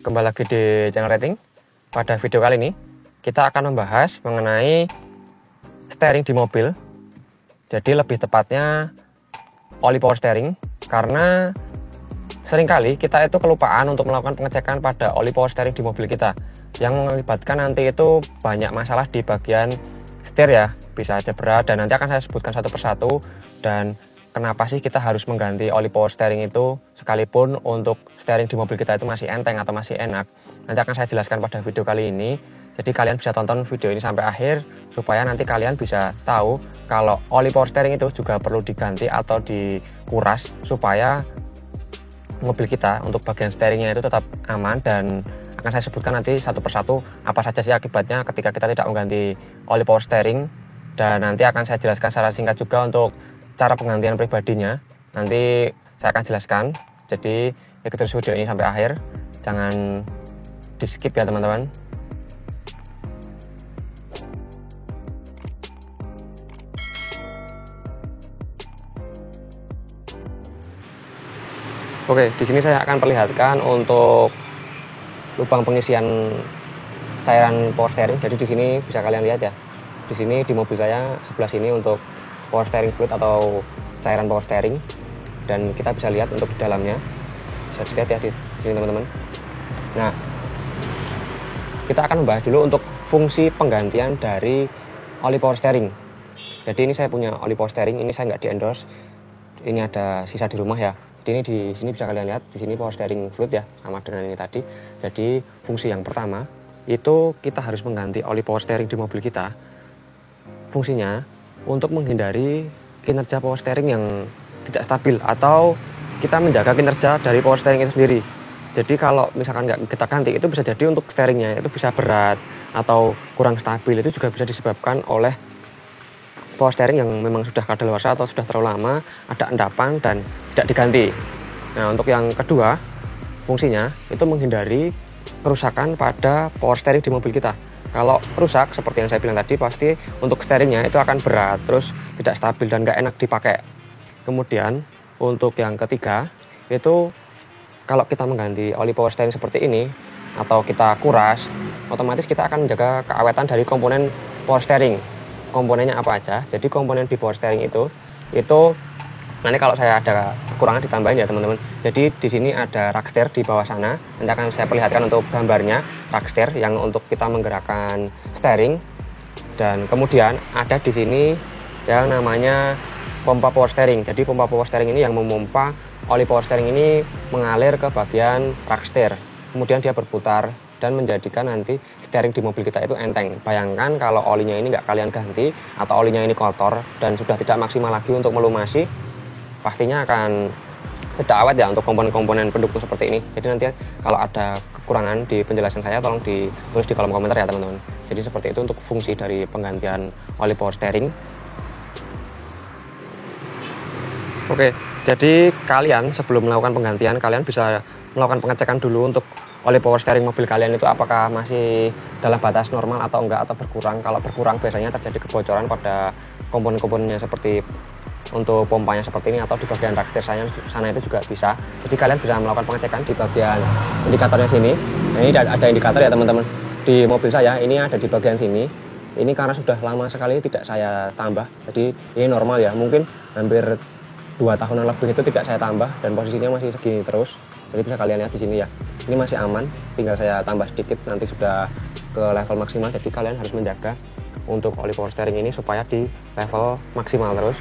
kembali lagi di channel Rating. Pada video kali ini kita akan membahas mengenai steering di mobil. Jadi lebih tepatnya oli power steering, karena seringkali kita itu kelupaan untuk melakukan pengecekan pada oli power steering di mobil kita, yang mengakibatkan nanti itu banyak masalah di bagian setir ya, bisa aja berat, dan nanti akan saya sebutkan satu persatu dan kenapa sih kita harus mengganti oli power steering itu, sekalipun untuk steering di mobil kita itu masih enteng atau masih enak. Nanti akan saya jelaskan pada video kali ini. Jadi kalian bisa tonton video ini sampai akhir supaya nanti kalian bisa tahu kalau oli power steering itu juga perlu diganti atau dikuras supaya mobil kita untuk bagian steeringnya itu tetap aman. Dan akan saya sebutkan nanti satu persatu apa saja sih akibatnya ketika kita tidak mengganti oli power steering, dan nanti akan saya jelaskan secara singkat juga untuk cara penggantian pribadinya. Nanti saya akan jelaskan, jadi ikuti terus video ini sampai akhir, jangan di skip ya teman-teman. Oke, di sini saya akan perlihatkan untuk lubang pengisian cairan power steering. Jadi di sini bisa kalian lihat ya, di sini di mobil saya sebelah sini untuk power steering fluid atau cairan power steering, dan kita bisa lihat untuk di dalamnya, bisa dilihat ya di sini teman-teman. Nah, kita akan membahas dulu untuk fungsi penggantian dari oli power steering. Jadi ini saya punya oli power steering, ini saya nggak di endorse, ini ada sisa di rumah ya. Jadi ini di sini bisa kalian lihat, di sini power steering fluid ya, sama dengan ini tadi. Jadi fungsi yang pertama itu kita harus mengganti oli power steering di mobil kita. Fungsinya untuk menghindari kinerja power steering yang tidak stabil, atau kita menjaga kinerja dari power steering itu sendiri. Jadi kalau misalkan nggak kita ganti, itu bisa jadi untuk steeringnya itu bisa berat atau kurang stabil. Itu juga bisa disebabkan oleh power steering yang memang sudah kadaluarsa atau sudah terlalu lama, ada endapan dan tidak diganti. Nah, untuk yang kedua, fungsinya itu menghindari kerusakan pada power steering di mobil kita. Kalau rusak, seperti yang saya bilang tadi, pasti untuk steeringnya itu akan berat, terus tidak stabil dan nggak enak dipakai. Kemudian untuk yang ketiga, itu kalau kita mengganti oli power steering seperti ini, atau kita kuras, otomatis kita akan menjaga keawetan dari komponen power steering. Komponennya apa aja? Jadi komponen di power steering itu nanti kalau saya ada kekurangan ditambahin ya teman-teman. Jadi di sini ada rack steer di bawah sana. Nanti akan saya perlihatkan untuk gambarnya rack steer yang untuk kita menggerakkan steering. Dan kemudian ada di sini yang namanya pompa power steering. Jadi pompa power steering ini yang memompa oli power steering ini mengalir ke bagian rack steer. Kemudian dia berputar dan menjadikan nanti steering di mobil kita itu enteng. Bayangkan kalau olinya ini nggak kalian ganti atau olinya ini kotor dan sudah tidak maksimal lagi untuk melumasi, pastinya akan tidak awet ya untuk komponen-komponen pendukung seperti ini. Jadi nanti kalau ada kekurangan di penjelasan saya, tolong ditulis di kolom komentar ya teman-teman. Jadi seperti itu untuk fungsi dari penggantian oli power steering. Oke, jadi kalian sebelum melakukan penggantian, kalian bisa melakukan pengecekan dulu untuk oli power steering mobil kalian itu apakah masih dalam batas normal atau enggak, atau berkurang. Kalau berkurang biasanya terjadi kebocoran pada komponen-komponennya, seperti untuk pompanya seperti ini, atau di bagian rack steer sana itu juga bisa. Jadi kalian bisa melakukan pengecekan di bagian indikatornya sini. Nah, ini ada indikator ya teman-teman. Di mobil saya ini ada di bagian sini. Ini karena sudah lama sekali tidak saya tambah, jadi ini normal ya. Mungkin hampir 2 tahunan lebih itu tidak saya tambah dan posisinya masih segini terus. Jadi bisa kalian lihat di sini ya, ini masih aman, tinggal saya tambah sedikit nanti sudah ke level maksimal. Jadi kalian harus menjaga untuk oli power steering ini supaya di level maksimal terus,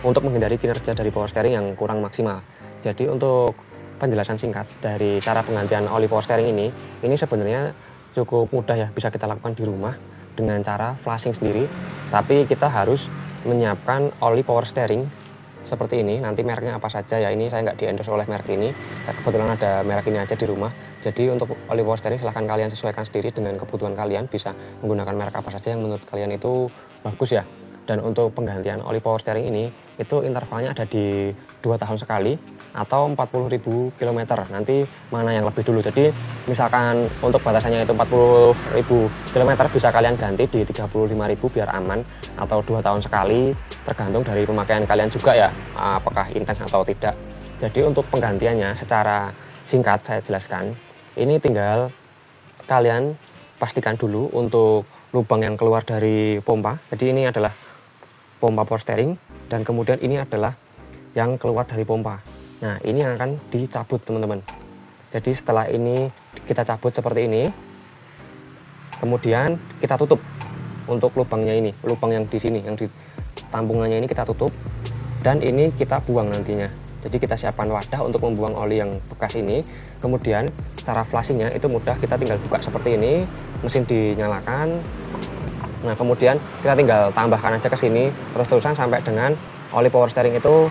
untuk menghindari kinerja dari power steering yang kurang maksimal. Jadi untuk penjelasan singkat dari cara penggantian oli power steering ini sebenarnya cukup mudah ya, bisa kita lakukan di rumah dengan cara flashing sendiri. Tapi kita harus menyiapkan oli power steering seperti ini. Nanti mereknya apa saja ya, ini saya nggak di endorse oleh merek ini, kebetulan ada merek ini aja di rumah. Jadi untuk oli power steering silahkan kalian sesuaikan sendiri dengan kebutuhan kalian, bisa menggunakan merek apa saja yang menurut kalian itu bagus ya. Dan untuk penggantian oli power steering ini itu intervalnya ada di 2 tahun sekali atau 40.000 km. Nanti mana yang lebih dulu. Jadi misalkan untuk batasannya itu 40.000 km, bisa kalian ganti di 35.000 biar aman, atau 2 tahun sekali, tergantung dari pemakaian kalian juga ya, apakah intens atau tidak. Jadi untuk penggantiannya secara singkat saya jelaskan. Ini tinggal kalian pastikan dulu untuk lubang yang keluar dari pompa. Jadi ini adalah pompa power steering, dan kemudian ini adalah yang keluar dari pompa. Nah, ini yang akan dicabut teman-teman. Jadi setelah ini kita cabut seperti ini, kemudian kita tutup untuk lubangnya ini, lubang yang di sini, yang di tampungannya ini kita tutup, dan ini kita buang nantinya. Jadi kita siapkan wadah untuk membuang oli yang bekas ini. Kemudian cara flashingnya itu mudah, kita tinggal buka seperti ini, mesin dinyalakan. Nah, kemudian kita tinggal tambahkan aja ke sini terus-terusan sampai dengan oli power steering itu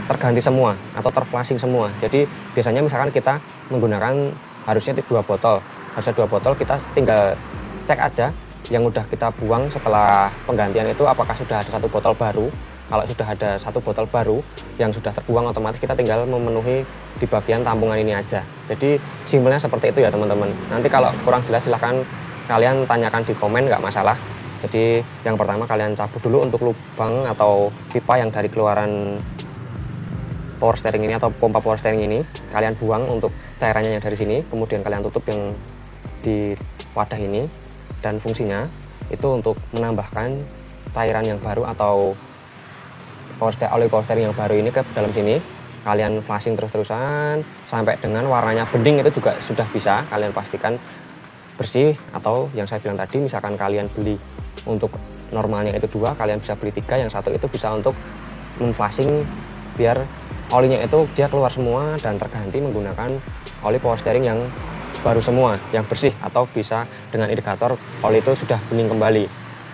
terganti semua atau terflashing semua. Jadi biasanya misalkan kita menggunakan harusnya 2 botol, kita tinggal cek aja yang udah kita buang setelah penggantian itu apakah sudah ada 1 botol baru. Kalau sudah ada 1 botol baru yang sudah terbuang, otomatis kita tinggal memenuhi di bagian tampungan ini aja. Jadi simpelnya seperti itu ya teman-teman. Nanti kalau kurang jelas silahkan kalian tanyakan di komen, nggak masalah. Jadi yang pertama kalian cabut dulu untuk lubang atau pipa yang dari keluaran power steering ini atau pompa power steering ini, kalian buang untuk cairannya yang dari sini, kemudian kalian tutup yang di wadah ini, dan fungsinya itu untuk menambahkan cairan yang baru atau oli power steering yang baru ini ke dalam sini. Kalian flashing terus-terusan sampai dengan warnanya bening, itu juga sudah bisa kalian pastikan bersih. Atau yang saya bilang tadi, misalkan kalian beli untuk normalnya itu 2, kalian bisa beli 3, yang 1 itu bisa untuk memflashing biar olinya itu dia keluar semua dan terganti menggunakan oli power steering yang baru semua, yang bersih, atau bisa dengan indikator oli itu sudah bening kembali.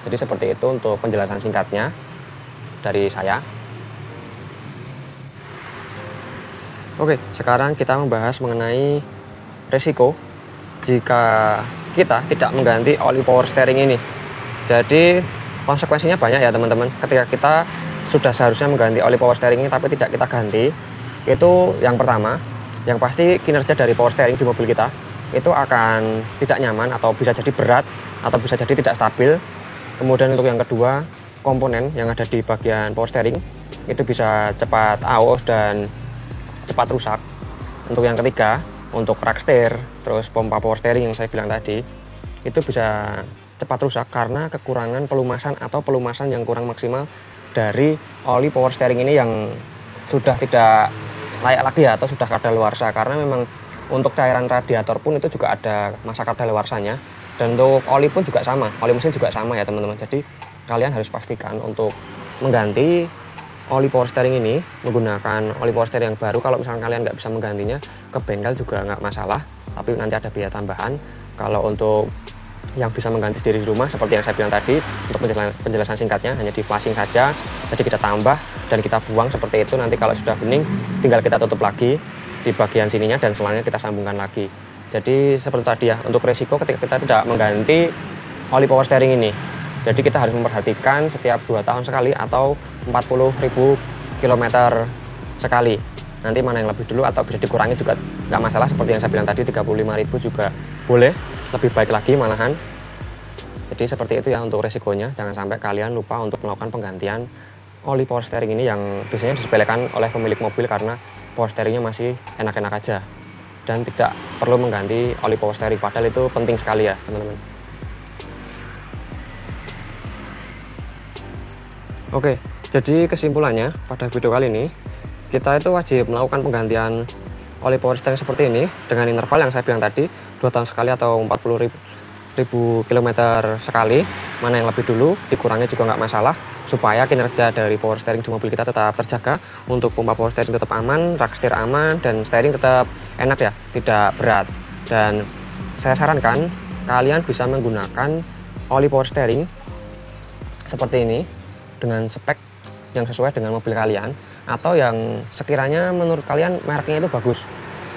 Jadi seperti itu untuk penjelasan singkatnya dari saya. Oke, sekarang kita membahas mengenai resiko jika kita tidak mengganti oli power steering ini. Jadi konsekuensinya banyak ya teman-teman. Ketika kita sudah seharusnya mengganti oli power steering ini tapi tidak kita ganti, itu yang pertama, yang pasti kinerja dari power steering di mobil kita itu akan tidak nyaman, atau bisa jadi berat, atau bisa jadi tidak stabil. Kemudian untuk yang kedua, komponen yang ada di bagian power steering itu bisa cepat aus dan cepat rusak. Untuk yang ketiga, untuk rack steer, terus pompa power steering yang saya bilang tadi, itu bisa cepat rusak karena kekurangan pelumasan atau pelumasan yang kurang maksimal dari oli power steering ini yang sudah tidak layak lagi atau sudah kadaluarsa. Karena memang untuk cairan radiator pun itu juga ada masa kadaluarsanya, dan untuk oli pun juga sama, oli mesin juga sama ya teman-teman. Jadi kalian harus pastikan untuk mengganti oli power steering ini menggunakan oli power steering yang baru. Kalau misalnya kalian nggak bisa menggantinya, ke bengkel juga nggak masalah, tapi nanti ada biaya tambahan. Kalau untuk yang bisa mengganti sendiri di rumah, seperti yang saya bilang tadi, untuk penjelasan singkatnya hanya di flashing saja. Jadi kita tambah dan kita buang seperti itu. Nanti kalau sudah bening, tinggal kita tutup lagi di bagian sininya dan selangnya kita sambungkan lagi. Jadi seperti tadi ya, untuk resiko ketika kita tidak mengganti oli power steering ini. Jadi kita harus memperhatikan setiap 2 tahun sekali atau 40.000 km sekali. Nanti mana yang lebih dulu atau bisa dikurangi juga nggak masalah. Seperti yang saya bilang tadi, 35.000 juga boleh, lebih baik lagi malahan. Jadi seperti itu ya untuk resikonya. Jangan sampai kalian lupa untuk melakukan penggantian oli power steering ini yang biasanya disepelekan oleh pemilik mobil karena power steeringnya masih enak-enak aja dan tidak perlu mengganti oli power steering, padahal itu penting sekali ya teman-teman. Oke, jadi kesimpulannya pada video kali ini, kita itu wajib melakukan penggantian oli power steering seperti ini dengan interval yang saya bilang tadi, 2 tahun sekali atau 40.000 km sekali. Mana yang lebih dulu, dikurangi juga nggak masalah, supaya kinerja dari power steering di mobil kita tetap terjaga. Untuk pompa power steering tetap aman, rack steer aman, dan steering tetap enak ya, tidak berat. Dan saya sarankan kalian bisa menggunakan oli power steering seperti ini dengan spek yang sesuai dengan mobil kalian, atau yang sekiranya menurut kalian mereknya itu bagus.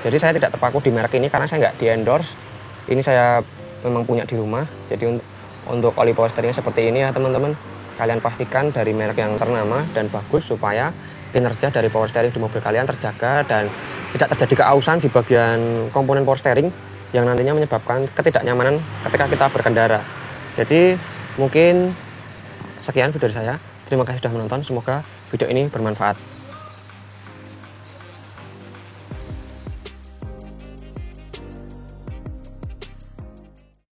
Jadi saya tidak terpaku di merek ini karena saya nggak di endorse. Ini saya memang punya di rumah. Jadi untuk oli power steering seperti ini ya teman-teman, kalian pastikan dari merek yang ternama dan bagus supaya kinerja dari power steering di mobil kalian terjaga dan tidak terjadi keausan di bagian komponen power steering yang nantinya menyebabkan ketidaknyamanan ketika kita berkendara. Jadi mungkin sekian video dari saya. Terima kasih sudah menonton, semoga video ini bermanfaat.